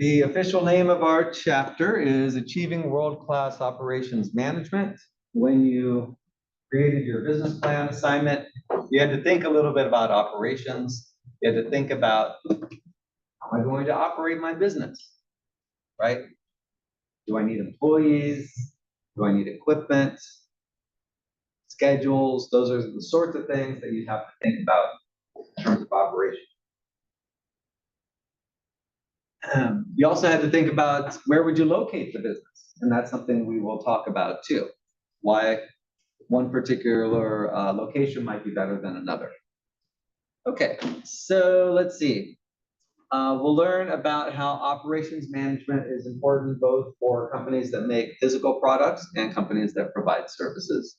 The official name of our chapter is Achieving World-Class Operations Management. When you created your business plan assignment, you had to think a little bit about operations. You had to think about, how am I going to operate my business, right? Do I need employees? Do I need equipment? Schedules? Those are the sorts of things that you have to think about in terms of operation. You also had to think about where would you locate the business, and that's something we will talk about too. Why one particular location might be better than another. Okay, so let's see. We'll learn about how operations management is important both for companies that make physical products and companies that provide services.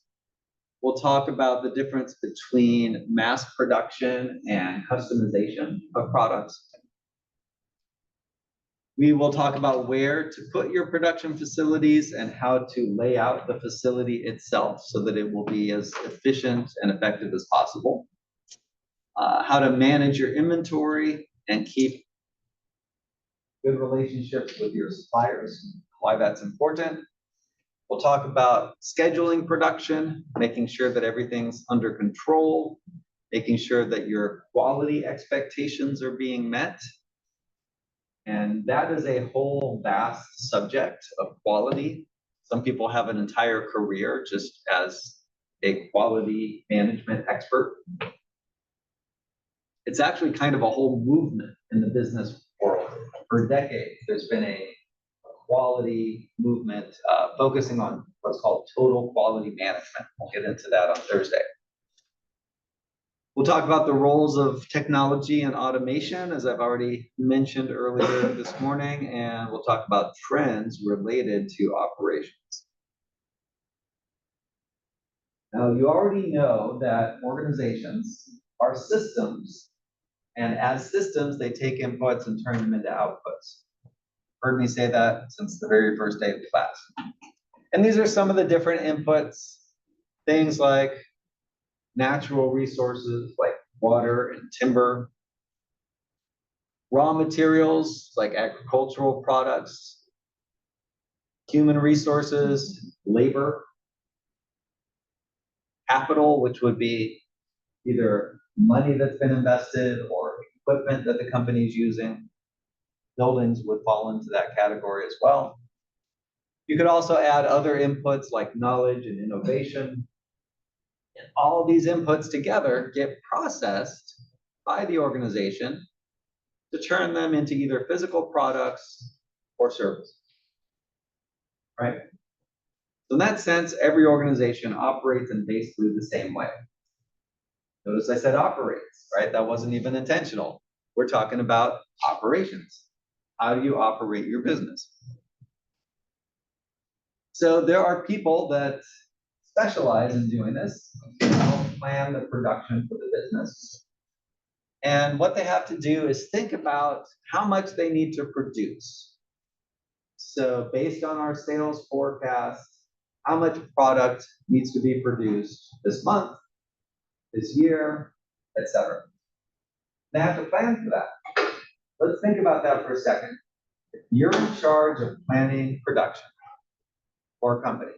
We'll talk about the difference between mass production and customization of products. We will talk about where to put your production facilities and how to lay out the facility itself so that it will be as efficient and effective as possible. How to manage your inventory and keep good relationships with your suppliers, why that's important. We'll talk about scheduling production, making sure that everything's under control, making sure that your quality expectations are being met. And that is a whole vast subject of quality. Some people have an entire career just as a quality management expert. It's actually kind of a whole movement in the business world. For decades, there's been a quality movement focusing on what's called total quality management. We'll get into that on Thursday. We'll talk about the roles of technology and automation, as I've already mentioned earlier this morning, and we'll talk about trends related to operations. Now, you already know that organizations are systems, and as systems, they take inputs and turn them into outputs. Heard me say that since the very first day of class. And these are some of the different inputs, things like natural resources like water and timber, raw materials like agricultural products, human resources, labor, capital, which would be either money that's been invested or equipment that the company is using. Buildings would fall into that category as well. You could also add other inputs like knowledge and innovation. And all of these inputs together get processed by the organization to turn them into either physical products or services, right? So in that sense, every organization operates in basically the same way. Notice I said operates, right? That wasn't even intentional. We're talking about operations. How do you operate your business? So there are people that specialize in doing this, help plan the production for the business. And what they have to do is think about how much they need to produce. So based on our sales forecast, how much product needs to be produced this month, this year, etc. They have to plan for that. Let's think about that for a second. If you're in charge of planning production for a company,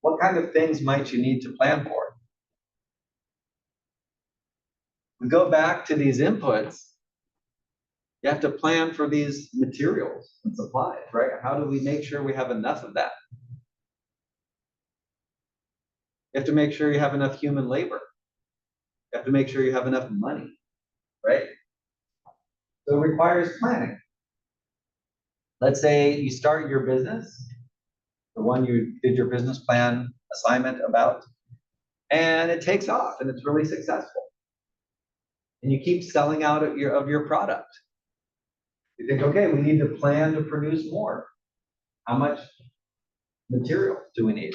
what kind of things might you need to plan for? We go back to these inputs. You have to plan for these materials and supplies, right? How do we make sure we have enough of that? You have to make sure you have enough human labor. You have to make sure you have enough money, right? So it requires planning. Let's say you start your business, the one you did your business plan assignment about, and it takes off and it's really successful. And you keep selling out of your product. You think, okay, we need to plan to produce more. How much material do we need?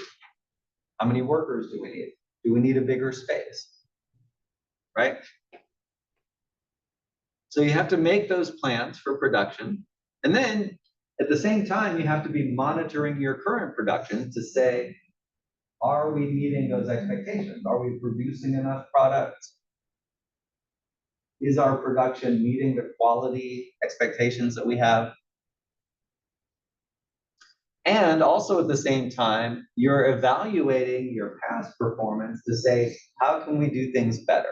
How many workers do we need? Do we need a bigger space? Right? So you have to make those plans for production. And then at the same time, you have to be monitoring your current production to say, are we meeting those expectations? Are we producing enough product? Is our production meeting the quality expectations that we have? And also at the same time, you're evaluating your past performance to say, how can we do things better?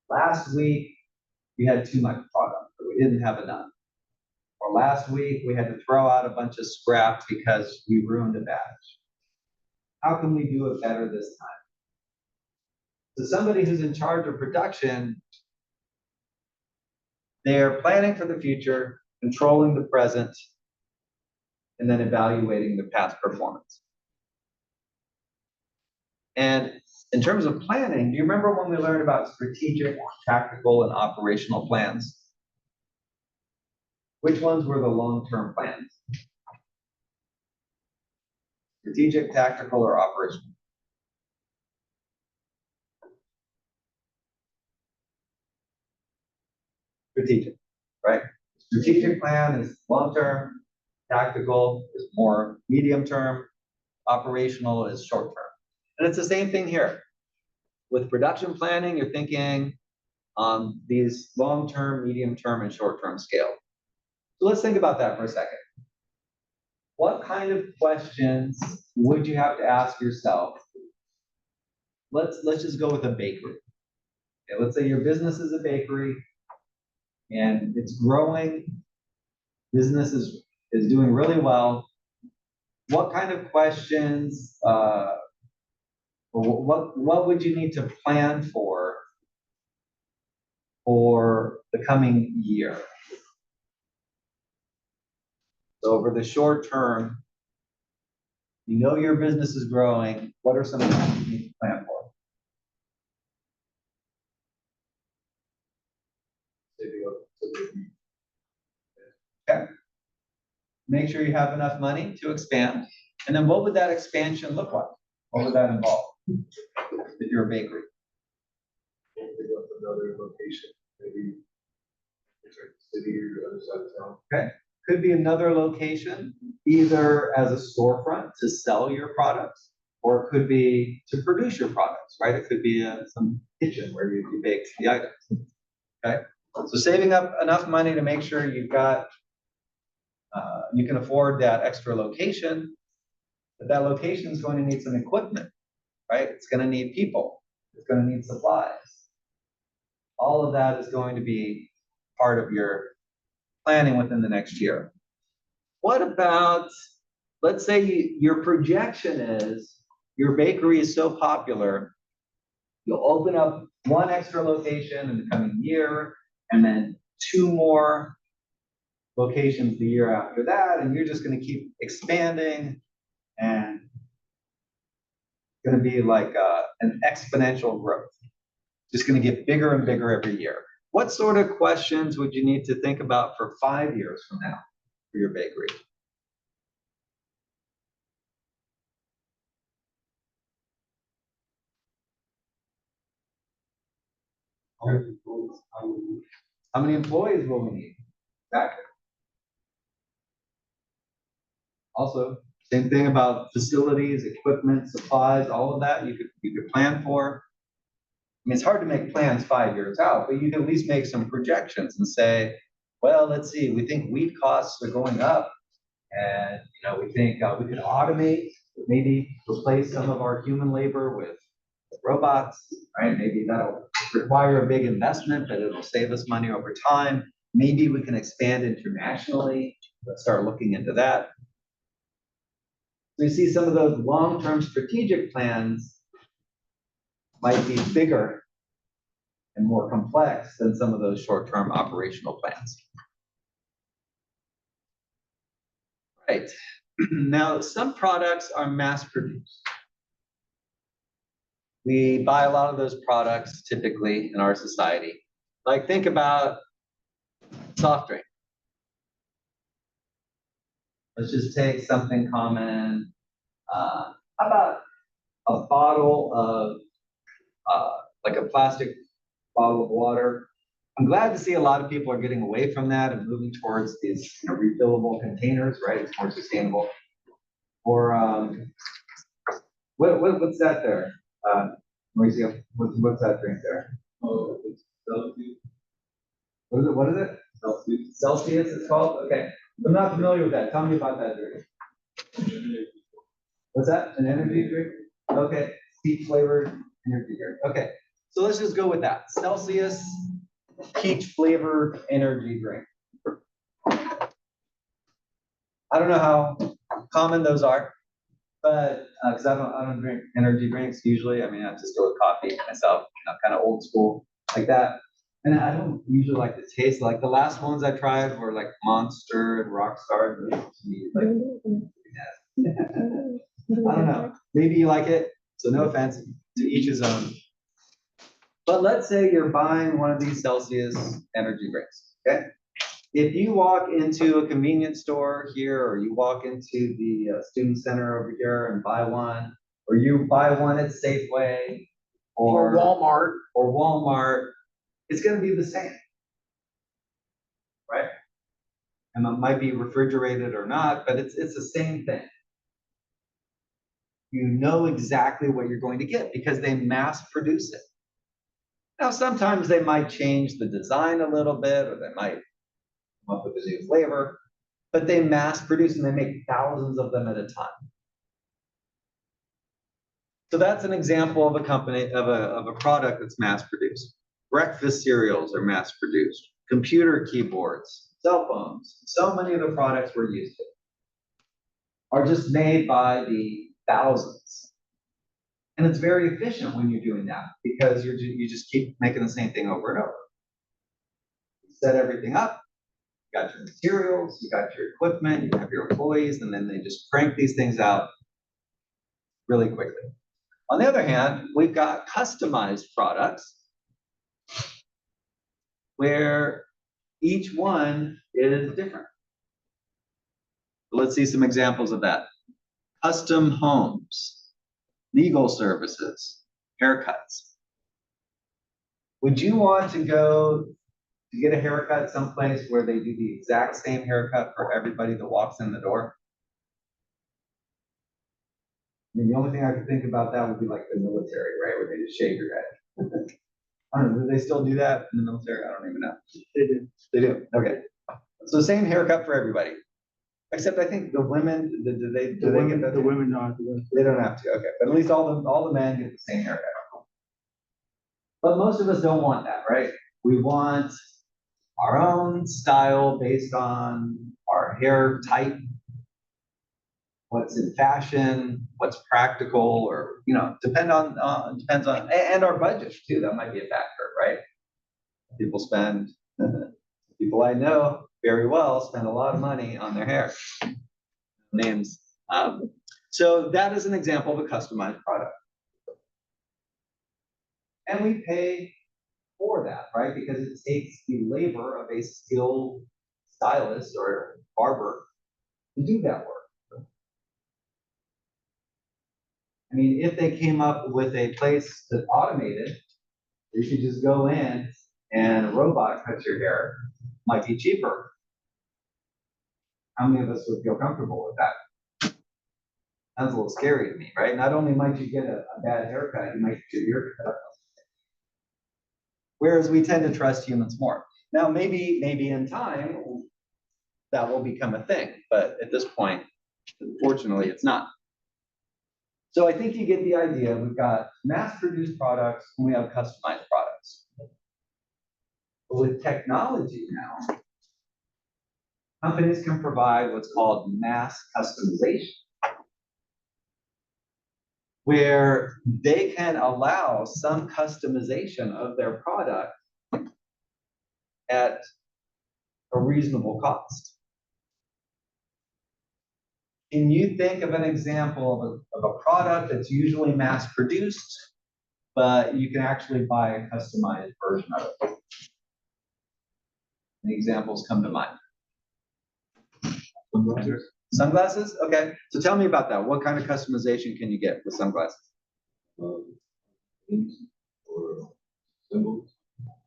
Last week, we had too much product, or we didn't have enough. Or last week, we had to throw out a bunch of scraps because we ruined a batch. How can we do it better this time? So somebody who's in charge of production, they're planning for the future, controlling the present, and then evaluating the past performance. And in terms of planning, do you remember when we learned about strategic, tactical, and operational plans? Which ones were the long-term plans? Strategic, tactical, or operational? Strategic, right? Strategic plan is long-term, tactical is more medium-term, operational is short-term. And it's the same thing here. With production planning, you're thinking on these long-term, medium-term, and short-term scale. So let's think about that for a second. What kind of questions would you have to ask yourself? Let's just go with a bakery. Okay, let's say your business is a bakery and it's growing. Business is doing really well. What kind of questions, what would you need to plan for the coming year? So over the short term, you know your business is growing. What are some things you need to plan for? Okay. Make sure you have enough money to expand. And then what would that expansion look like? What would that involve if you're a bakery? Another location, maybe different city or other side of town. Okay. Could be another location, either as a storefront to sell your products, or it could be to produce your products, right? It could be some kitchen where you bake the items. Okay. So saving up enough money to make sure you've got, you can afford that extra location, but that location is going to need some equipment, right? It's going to need people. It's going to need supplies. All of that is going to be part of your planning within the next year. What about, let's say your projection is your bakery is so popular, you'll open up one extra location in the coming year, and then 2 more locations the year after that, and you're just going to keep expanding, and it's going to be like an exponential growth. Just going to get bigger and bigger every year. What sort of questions would you need to think about for 5 years from now for your bakery? How many employees will we need? Exactly. Also, same thing about facilities, equipment, supplies, all of that you could plan for. I mean, it's hard to make plans 5 years out, but you can at least make some projections and say, well, let's see, we think wheat costs are going up, and we think we could automate, maybe replace some of our human labor with robots, right? Maybe that'll require a big investment, but it'll save us money over time. Maybe we can expand internationally. Let's start looking into that. So you see some of those long-term strategic plans might be bigger and more complex than some of those short-term operational plans. Right. Now, some products are mass-produced. We buy a lot of those products typically in our society. Like, think about soft drink. Let's just take something common. How about a bottle of, like a plastic bottle of water? I'm glad to see a lot of people are getting away from that and moving towards these refillable containers, right? It's more sustainable. Or what's that there? Mauricio, what's that drink there? Oh, it's What is it? What is it? Celsius it's called? Okay. I'm not familiar with that. Tell me about that drink. What's that? An energy drink? Okay. Peach flavored energy drink. Okay. So let's just go with that. Celsius peach flavored energy drink. I don't know how common those are, but because I don't drink energy drinks usually. I mean, I just go with coffee myself, kind of old school like that. And I don't usually like the taste. Like the last ones I tried were like Monster and Rockstar. And like, I don't know. Maybe you like it. So no offense, to each his own. But let's say you're buying one of these Celsius energy drinks. Okay. If you walk into a convenience store here, or you walk into the student center over here and buy one, or you buy one at Safeway Or Walmart, it's going to be the same, right? And it might be refrigerated or not, but it's the same thing. You know exactly what you're going to get because they mass produce it. Now, sometimes they might change the design a little bit, or they might come up with a new flavor, but they mass produce and they make thousands of them at a time. So that's an example of a company, of a product that's mass produced. Breakfast cereals are mass produced. Computer keyboards, cell phones, so many of the products we're used to are just made by the thousands. And it's very efficient when you're doing that because you just keep making the same thing over and over. You set everything up, you got your materials, you got your equipment, you have your employees, and then they just crank these things out really quickly. On the other hand, we've got customized products where each one is different. Let's see some examples of that. Custom homes, legal services, haircuts. Would you want to go to get a haircut someplace where they do the exact same haircut for everybody that walks in the door? I mean, the only thing I could think about that would be like the military, right? Where they just shave your head. I don't know, do they still do that in the military? I don't even know. They do. They do, okay. So same haircut for everybody. Except I think the women, do they get that? The women don't have to go. They don't have to, okay, but at least all the men get the same haircut. But most of us don't want that, right? We want our own style based on our hair type, what's in fashion, what's practical, or depends on and our budget too. That might be a factor, right? People I know very well spend a lot of money on their hair. Names. So that is an example of a customized product. And we pay for that, right? Because it takes the labor of a skilled stylist or barber to do that work. I mean, if they came up with a place that's automated, you could just go in and a robot cuts your hair, might be cheaper. How many of us would feel comfortable with that? Sounds a little scary to me, right? Not only might you get a bad haircut, you might get your haircut. Whereas we tend to trust humans more. Now, maybe in time, that will become a thing, but at this point, unfortunately, it's not. So I think you get the idea. We've got mass-produced products and we have customized products. But with technology now, companies can provide what's called mass customization, where they can allow some customization of their product at a reasonable cost. Can you think of an example of a product that's usually mass produced, but you can actually buy a customized version of it? Any examples come to mind? Sunglasses? Okay. So tell me about that. What kind of customization can you get with sunglasses? Or symbols.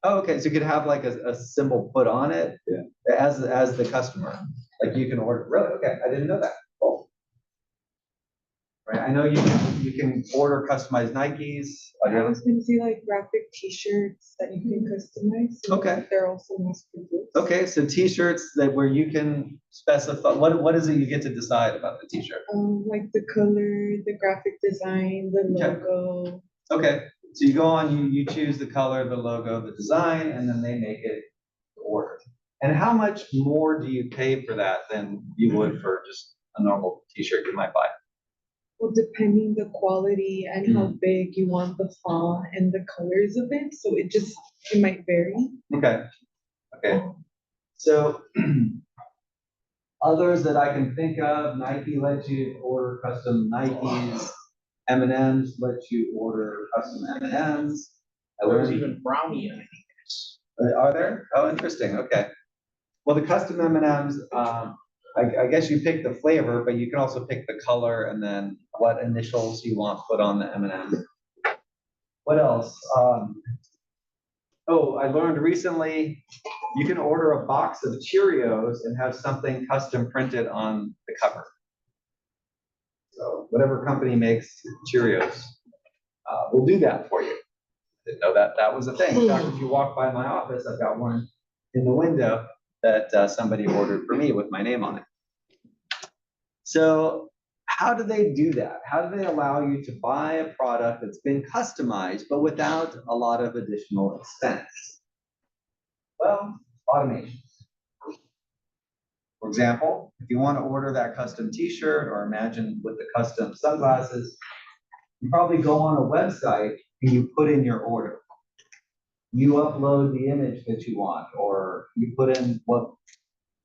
Oh, okay. So you could have like a symbol put on it, Yeah, as the customer. Like you can order. Really? Okay. I didn't know that. Cool. right? I know you can order customized Nikes. I was gonna say like graphic T-shirts that you can customize. So Okay. They're also mass produced. Okay, so T-shirts that where you can specify, what is it you get to decide about the T-shirt? Like the color, the graphic design, the Okay. logo. Okay, so you go on, you choose the color, the logo, the design, and then they make it to order. And how much more do you pay for that than you would for just a normal T-shirt you might buy? Well, depending the quality and how big you want the font and the colors of it, so it might vary. Okay, okay. So others that I can think of, Nike lets you order custom Nikes. M&M's lets you order custom M&M's. There's even brownie M&Ms. Are there? Oh, interesting. Okay. Well, the custom M&Ms, I guess you pick the flavor, but you can also pick the color and then what initials you want put on the M&M. What else? Oh, I learned recently you can order a box of Cheerios and have something custom printed on the cover. So whatever company makes Cheerios will do that for you. Didn't know that that was a thing. In fact, if you walk by my office, I've got one in the window that somebody ordered for me with my name on it. So how do they do that? How do they allow you to buy a product that's been customized, but without a lot of additional expense? Well, automation. For example, if you want to order that custom T-shirt, or imagine with the custom sunglasses, you probably go on a website and you put in your order. You upload the image that you want, or you put in what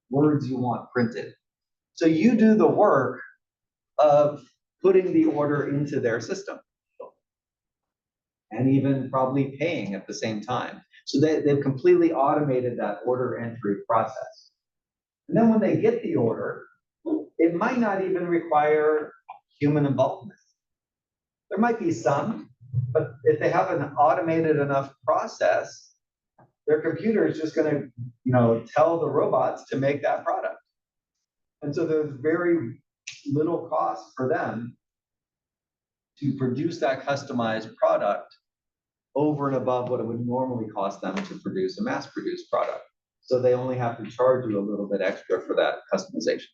words you want printed. So you do the work of putting the order into their system and even probably paying at the same time. So they've completely automated that order entry process. And then when they get the order, it might not even require human involvement. There might be some, but if they have an automated enough process, their computer is just going to, tell the robots to make that product. And so there's very little cost for them to produce that customized product over and above what it would normally cost them to produce a mass-produced product. So they only have to charge you a little bit extra for that customization.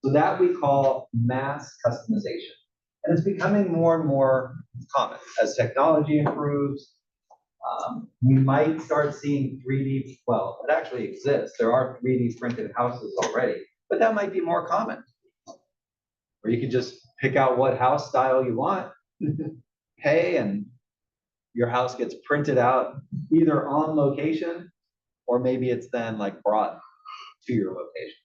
So that we call mass customization. And it's becoming more and more common as technology improves. We might start seeing 3D, well, it actually exists. There are 3D printed houses already, but that might be more common. Or you can just pick out what house style you want, pay, and your house gets printed out either on location, or maybe it's then like brought to your location.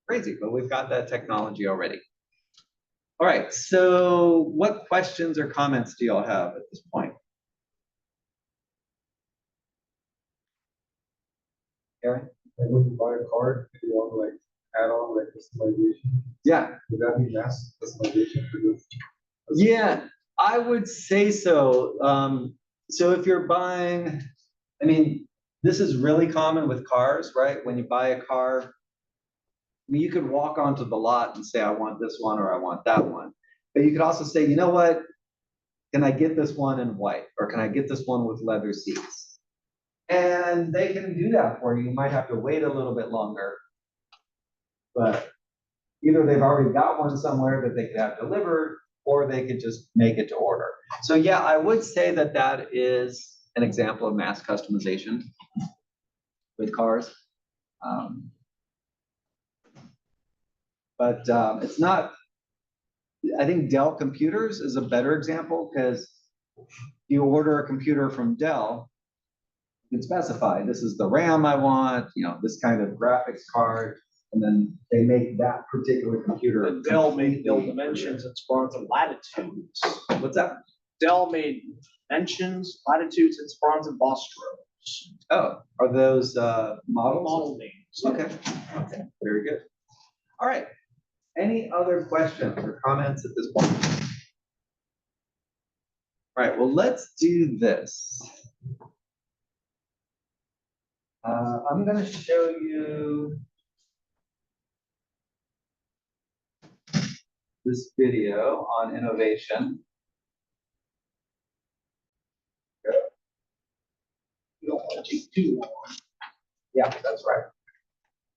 Crazy, but we've got that technology already. All right, so what questions or comments do y'all have at this point? Aaron? Like when you buy a card, if you want to like add on like customization, Yeah. would that be mass customization for the? Yeah, I would say so. So if you're buying, I mean, this is really common with cars, right? When you buy a car, I mean, you could walk onto the lot and say, I want this one or I want that one. But you could also say, you know what? Can I get this one in white? Or can I get this one with leather seats? And they can do that for you. You might have to wait a little bit longer. But either they've already got one somewhere that they could have delivered, or they could just make it to order. So yeah, I would say that that is an example of mass customization with cars. But it's not, I think Dell Computers is a better example, because you order a computer from Dell, you can specify, this is the RAM I want, this kind of graphics card, and then they make that particular computer. But Dell made Dell Dimensions and Spawns and Latitudes. What's that? Dell made Dimensions, Latitudes, and Spawns and Bostros. Oh, are those models? Model names. Okay, okay, very good. All right, any other questions or comments at this point? All right, well, let's do this. I'm gonna show you this video on innovation. You don't want to take too long. Yeah, that's right.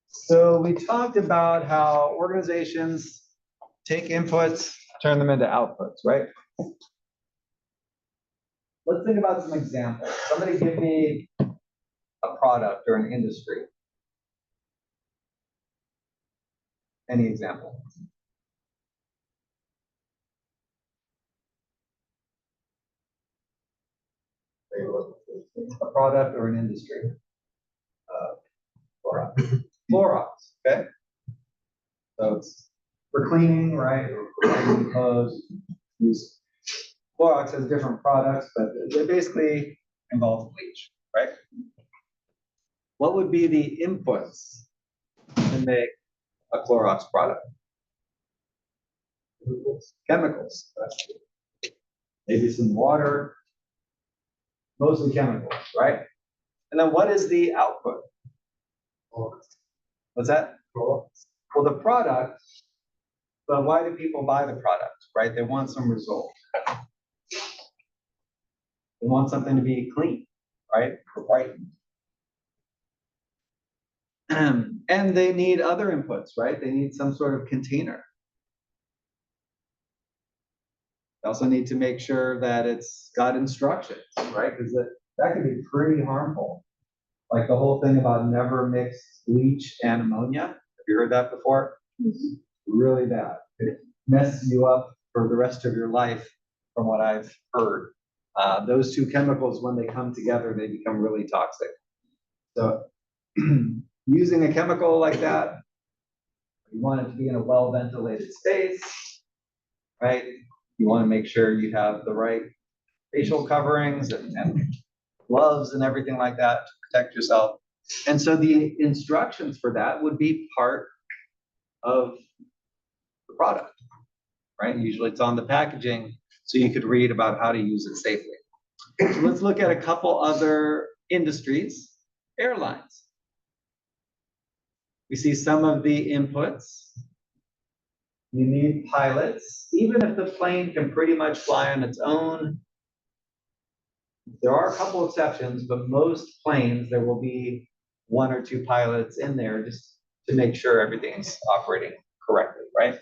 So we talked about how organizations take inputs, turn them into outputs, right? Let's think about some examples. Somebody give me a product or an industry. Any example? A product or an industry. Clorox. Clorox, okay? So it's for cleaning, right? Or for washing clothes. Use Clorox has different products, but they basically involve bleach, right? What would be the inputs to make a Clorox product? Chemicals. Maybe some water, mostly chemicals, right? And then what is the output? What's that? Well, the product, but why do people buy the product, right? They want some result. They want something to be clean, right? Or brightened. And they need other inputs, right? They need some sort of container. They also need to make sure that it's got instructions, right? Because that can be pretty harmful. Like the whole thing about never mix bleach and ammonia. Have you heard that before? Mhm. Really bad. It messes you up for the rest of your life, from what I've heard. Those two chemicals, when they come together, they become really toxic. So using a chemical like that, you want it to be in a well-ventilated space, right? You want to make sure you have the right facial coverings and gloves and everything like that to protect yourself. And so the instructions for that would be part of the product, right? Usually it's on the packaging, so you could read about how to use it safely. So let's look at a couple other industries. Airlines. We see some of the inputs. You need pilots. Even if the plane can pretty much fly on its own, there are a couple exceptions, but most planes, there will be one or two pilots in there just to make sure everything's operating correctly, right?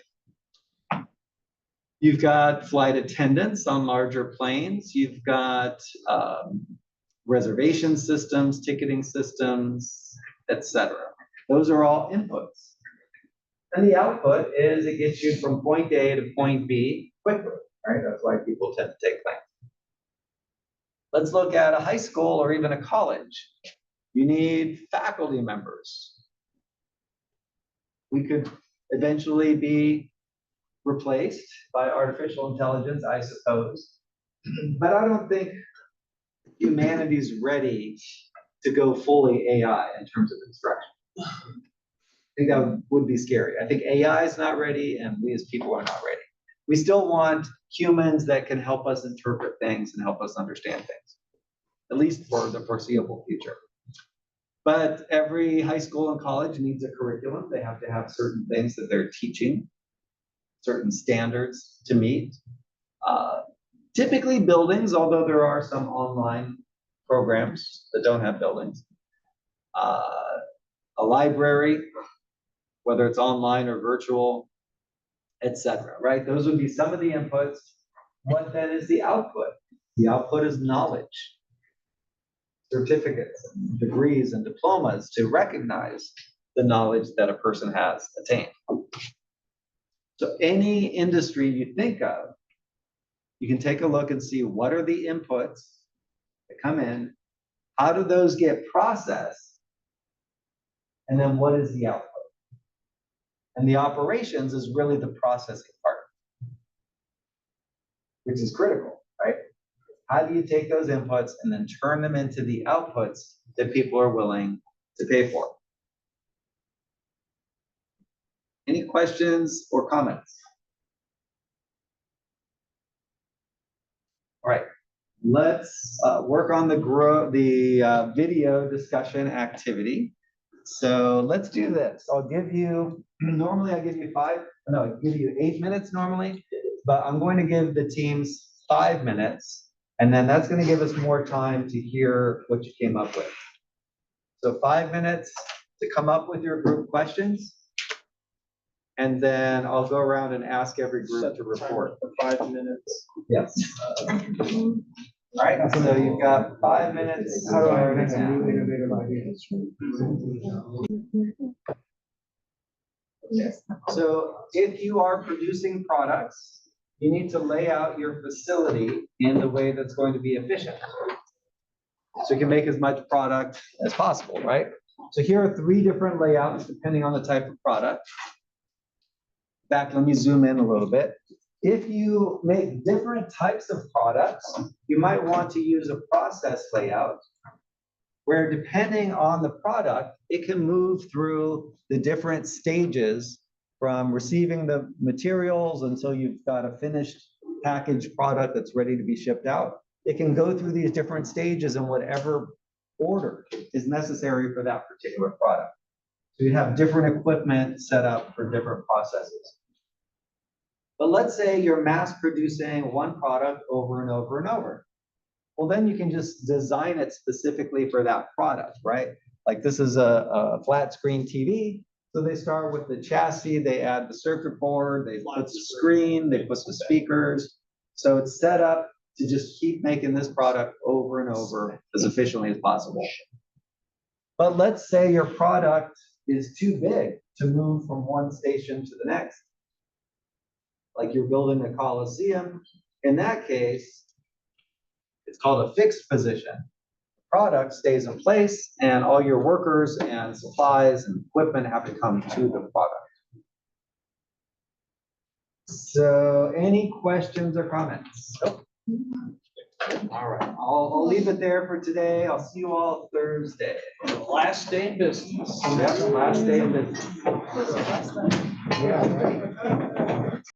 You've got flight attendants on larger planes. You've got reservation systems, ticketing systems, etc. Those are all inputs. And the output is it gets you from point A to point B quickly, right? That's why people tend to take planes. Let's look at a high school or even a college. You need faculty members. We could eventually be replaced by artificial intelligence, I suppose. But I don't think humanity's ready to go fully AI in terms of instruction. I think that would be scary. I think AI is not ready, and we as people are not ready. We still want humans that can help us interpret things and help us understand things, at least for the foreseeable future. But every high school and college needs a curriculum. They have to have certain things that they're teaching, certain standards to meet. Typically buildings, although there are some online programs that don't have buildings. A library, whether it's online or virtual, etc. Right? Those would be some of the inputs. What then is the output? The output is knowledge, certificates, and degrees, and diplomas to recognize the knowledge that a person has attained. So any industry you think of, you can take a look and see what are the inputs that come in, how do those get processed, and then what is the output? And the operations is really the processing part, which is critical, right? How do you take those inputs and then turn them into the outputs that people are willing to pay for? Any questions or comments? All right, let's work on the video discussion activity. So let's do this. I'll give you, normally I give you 8 minutes normally, but I'm going to give the teams 5 minutes. And then that's gonna give us more time to hear what you came up with. So 5 minutes to come up with your group questions. And then I'll go around and ask every group to report. For 5 minutes. Yes. All right, so you've got 5 minutes. How do I starting make a now. new innovative idea? So if you are producing products, you need to lay out your facility in the way that's going to be efficient. So you can make as much product as possible, right? So here are 3 different layouts depending on the type of product. In fact, let me zoom in a little bit. If you make different types of products, you might want to use a process layout where depending on the product, it can move through the different stages from receiving the materials until you've got a finished packaged product that's ready to be shipped out. It can go through these different stages in whatever order is necessary for that particular product. So you have different equipment set up for different processes. But let's say you're mass producing one product over and over and over. Well, then you can just design it specifically for that product, right? Like this is a flat screen TV. So they start with the chassis, they add the circuit board, they put the screen, they put the speakers. So it's set up to just keep making this product over and over as efficiently as possible. But let's say your product is too big to move from one station to the next. Like you're building a Coliseum. In that case, it's called a fixed position. The product stays in place and all your workers and supplies and equipment have to come to the product. So any questions or comments? All right, I'll leave it there for today. I'll see you all Thursday. Last day in business. Yeah, last day of business. Yeah, right.